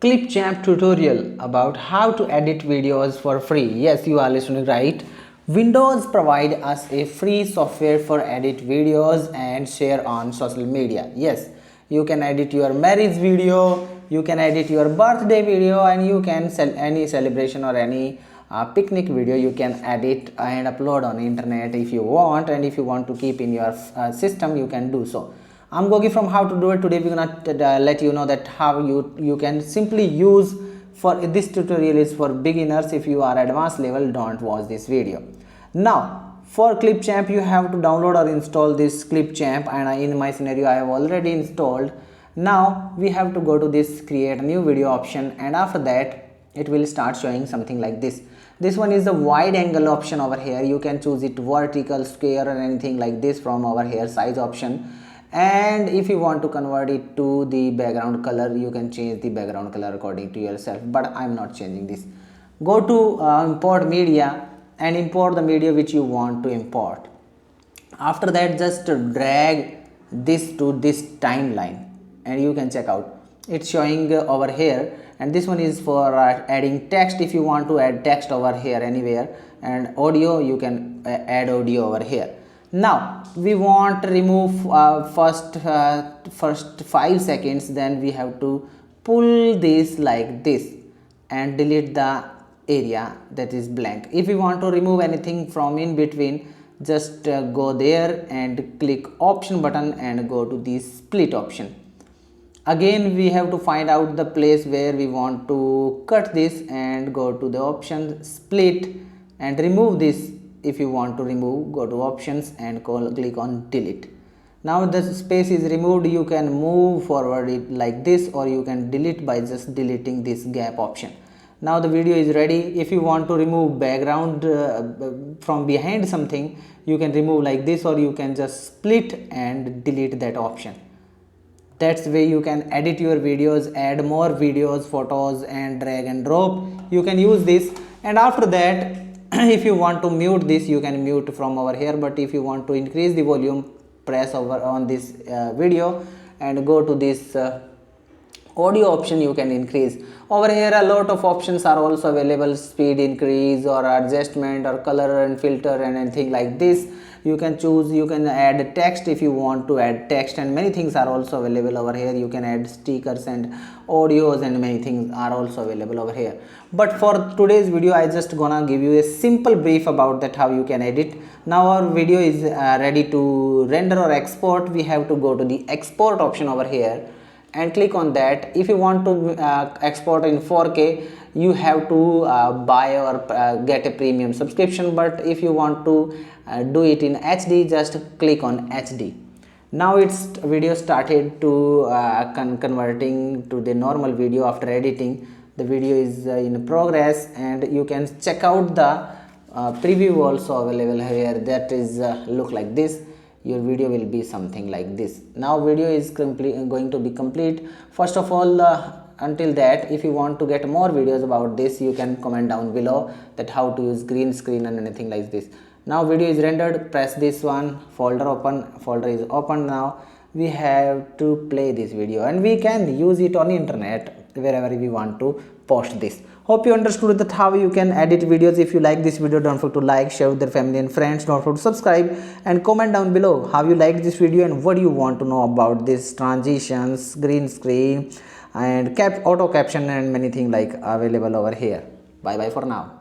Clipchamp tutorial about how to edit videos for free. Yes, you are listening right. Windows provide us a free software for edit videos and share on social media. Yes, you can edit your marriage video, you can edit your birthday video, and you can sell any celebration or any picnic video. You can edit and upload on internet if you want, and if you want to keep in your system, you can do so. I'm Gogi from how to do it. Today we're gonna let you know that how you can simply use for this tutorial is for beginners. If you are advanced level, don't watch this video. Now for Clipchamp you have to download or install this Clipchamp, and in my scenario I have already installed. Now we have to go to this create new video option, and after that it will start showing something like this. This one is the wide angle option over here. You can choose it vertical, square, or anything like this from over here, size option. And if you want to convert it to the background color, you can change the background color according to yourself, but I'm not changing this. Go to import media and import the media which you want to import. After that, just drag this to this timeline and you can check out it's showing over here. And this one is for adding text. If you want to add text over here anywhere, and audio, you can add audio over here. Now we want to remove first 5 seconds, then we have to pull this like this and delete the area that is blank. If you want to remove anything from in between, just go there and click option button and go to the split option. Again we have to find out the place where we want to cut this and go to the option split and remove this. If you want to remove, go to options and click on delete. Now the space is removed. You can move forward it like this, or you can delete by just deleting this gap option. Now the video is ready. If you want to remove background from behind something, you can remove like this, or you can just split and delete that option. That's the way you can edit your videos, add more videos, photos, and drag and drop. You can use this. And after that, if you want to mute this, you can mute from over here, but if you want to increase the volume, press over on this video and go to this audio option. You can increase over here. A lot of options are also available: speed increase or adjustment or color and filter and anything like this. You can choose. You can add text if you want to add text, and many things are also available over here. You can add stickers and audios, and many things are also available over here. But for today's video, I just gonna give you a simple brief about that how you can edit. Now our video is ready to render or export. We have to go to the export option over here and click on that. If you want to export in 4K, you have to buy or get a premium subscription, but if you want to do it in HD, just click on HD. Now its video started to converting to the normal video after editing. The video is in progress, and you can check out the preview also available here. That is look like this. Your video will be something like this. Now video is going to be complete. First of all, until that, if you want to get more videos about this, you can comment down below that how to use green screen and anything like this. Now video is rendered. Press this one, folder open. Folder is open. Now we have to play this video, and we can use it on internet wherever we want to post this. Hope you understood that how you can edit videos. If you like this video, don't forget to like, share with your family and friends. Don't forget to subscribe and comment down below how you liked this video and what you want to know about this transitions, green screen, and auto caption, and many things like available over here. Bye bye for now.